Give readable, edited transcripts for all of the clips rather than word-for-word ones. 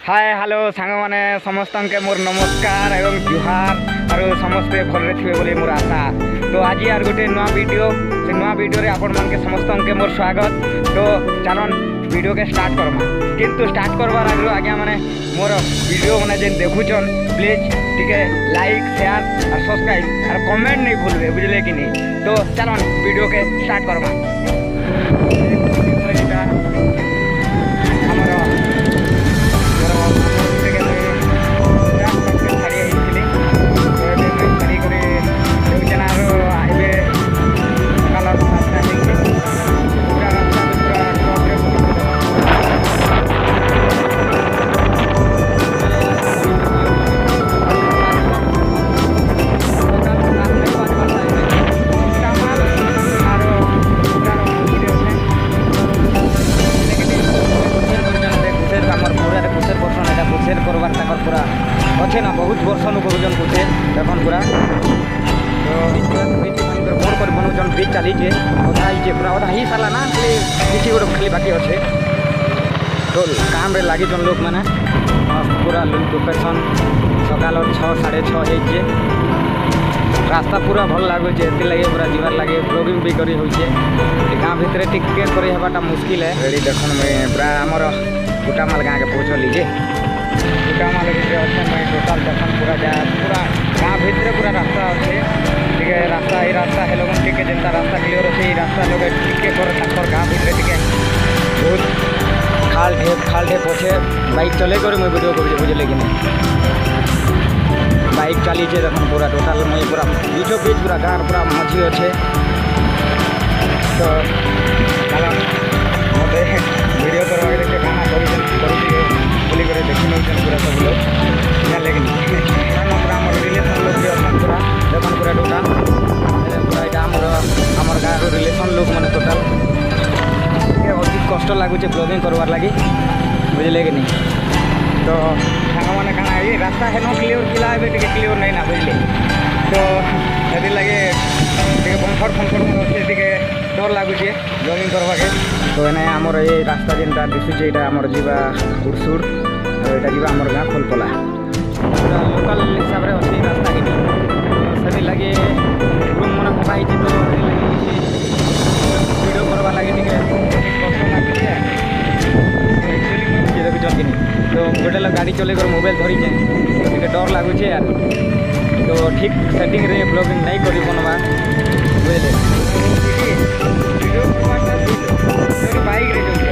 Hi hello सांग मैंने समस्त के मोर नमस्कार एवं जुहार और समस्ते भल थे बोले मोर आशा। तो आज यार गोटे नुआ वीडियो से नुआ वीडियो रे आपण मान के समस्त के मोर स्वागत। तो चलन वीडियो के स्टार्ट करमा किंतु स्टार्ट करवार आगे आज्ञा माने मोर वीडियो मैंने जेन देखुचन प्लीज टिके लाइक शेयर और सब्सक्राइब और कमेंट नहीं भूलबे बुझले कि नहीं। तो चलन वीडियो के स्टार्ट करमा। पूरा अच्छे ना बहुत वर्ष करुन कुछ देखन पूरा तो मोड़ कर बनाऊन ब्रिज चली अधा पूरा अधा ही सारा ना किसी गोटे खाली बाकी अच्छे। तो काम रे लगी लोक मैंने पूरा लोकेशन सकाल 6:30 हो रास्ता पूरा भल लगुचे लगे पूरा जीवार लगे ब्लॉगिंग भी करी होइए गाँव भितर टिके कर हवाटा मुश्किल है। रेडी देखन मैं पूरा आमर गुटामाल गाँव के पहुँचली गुटामाल भितर अच्छे मैं टोटाल देखन पूरा जा पूरा गाँव भितर पूरा रास्ता अच्छे टे रास्ता ये रास्ता है लोग टे जेनता रास्ता क्लीयर अच्छे रास्ता लोग टिके कर गाँव भितर टे बहुत खाल ढेप अच्छे बाइक चले कर मुझे वीडियो कर बुझे कि बाइक चली देख पूरा टोटाल मुझे पूरा बीचों बीच पूरा गाँव पूरा मझी अच्छे। तो मत वीडियो करवा गाना बोली देखी नौ पूरा सब लोग जानले कि पूरा आम रिलेसन लोग भी अच्छा पूरा देखन पूरा टोटाल पूरा यहाँ आमर गाँव रिलेसन लोग मैंने टोटाल अधिक कष्ट लगुचे ब्लॉगिंग करवार लगी बुझे कि नहीं। तो सांग मैंने कहा ये रास्ता है न क्लीयर किला टे क्लीयर नहीं ना बुझे। तो ये लगे बंफर अच्छे टे डर लगुचे ब्लॉगिंग करवा के। तो एने आमर ये रास्ता जेनटा दिशुचे यहाँ आमर जीवा गुड़सुर यहाँ जीवा आमर गाँ खोलपला पूरा लोकल हिसाब से अच्छी रास्ता कि से लगे रूम मन पकाई तो वीडियो करवा लगे कष्ट लगे तो गोटे गाड़ी चले कर मोबाइल धरी जाए तो डर लगुचे यार। तो ठीक सेटिंग रे ब्लॉगिंग नहीं कर बनवा बुझे बाइक रे मोबाइल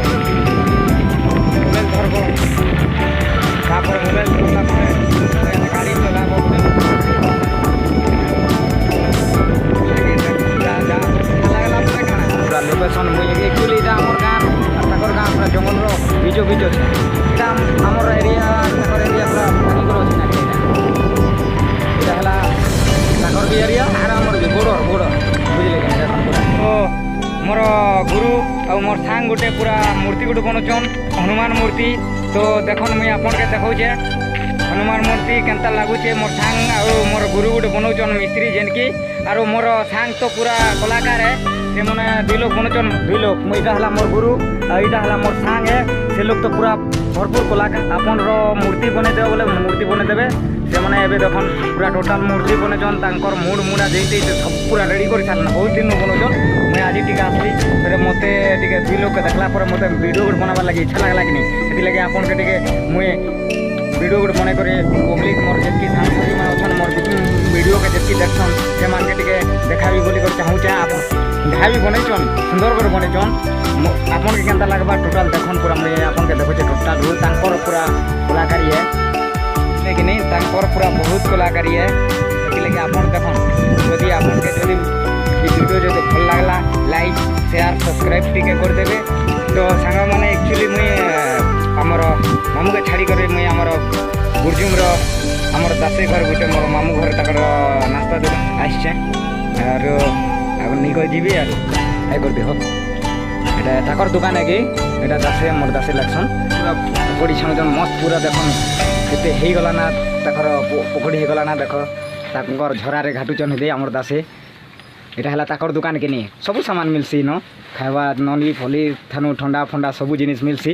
धरब मोबाइल गाड़ी चलाब पूरा लोकेशन मुझे एक्चुअली यहाँ आम गाँव गाँव पूरा जंगल बीचों बीच अच्छे यहाँ आमर एरिया एरिया पूरा पानी अच्छे ना यहाँ भी एरिया आर आमर भी बॉर्डर बुझे तो मोर गुरु और मोर सांग गोटे पूरा मूर्ति गोटे बनाऊन हनुमान मूर्ति। तो देखन मुझे आपन के देखौचे हनुमान मूर्ति केनता लगुचे मोर सांग और मोर गुरु गोटे बनाऊन मिस्त्री जेनकी और मोर सांग तो पूरा कलाकार है से मैंने दुई लोग बनाऊन दुई लोग मुझा है मोर गुरु और यहाँ है मोर सांग है से लोग तो पूरा भरपूर कलाकार आपन मूर्ति बनईदेवे बोले मूर्ति बनईदेवे से मैंने एवं देखन पूरा टोटाल मूर्ति बनाऊन तर मुड मुड़ा देते सब पूरा रेडी कर सारे बहुत दिन बनाऊन मुझे आज टी आसली फिर मत दुई लोग देखला मत वीडियो गोटे बनाबार लगे इच्छा लगला कि नहीं से लगे आपन के मुझे वीडियो गोटे बन कर पब्लिक मोर जी सांस्कृतिक मैंने अच्छे मोर वीडियो के जी देखन से देखाबी बोली चाहूचे आप जहाँ भी बनईचन सुंदर कर बनईचन आपन के केनता लगवा टोटाल देखन पूरा मुझे आपन के देखुचे टोटाल पूरा कलाकारी है कि नहीं पूरा बहुत कलाकारी है लगे आपन देखन जदि आपन के जदि वीडियो जो भल लगला लाइक शेयर सब्सक्राइब टिके कर देबे। तो सांग मैंने एक्चुअली मुई आमर मामू के छाड़ी कर मुई आमर गुरजुम आमर दासे घर गोटे मोर मामू घर तक नास्ता दुकान आसचे और नहीं कर जीवी आर कर दे हो यहाँ दुकान है कि यहाँ दासे मोर दासे लगसन पूरा पकड़ी छाणुन मस्त पूरा देखन के होगला ना तकर पकड़ी होगला ना देख तर झरारे घाटुचन दे आमर दासे यहाँ है ताकर दुकान के नहीं सब सामान मिलसी न खावा नली फली थानु ठंडा फंडा सब जिनिस मिलसी।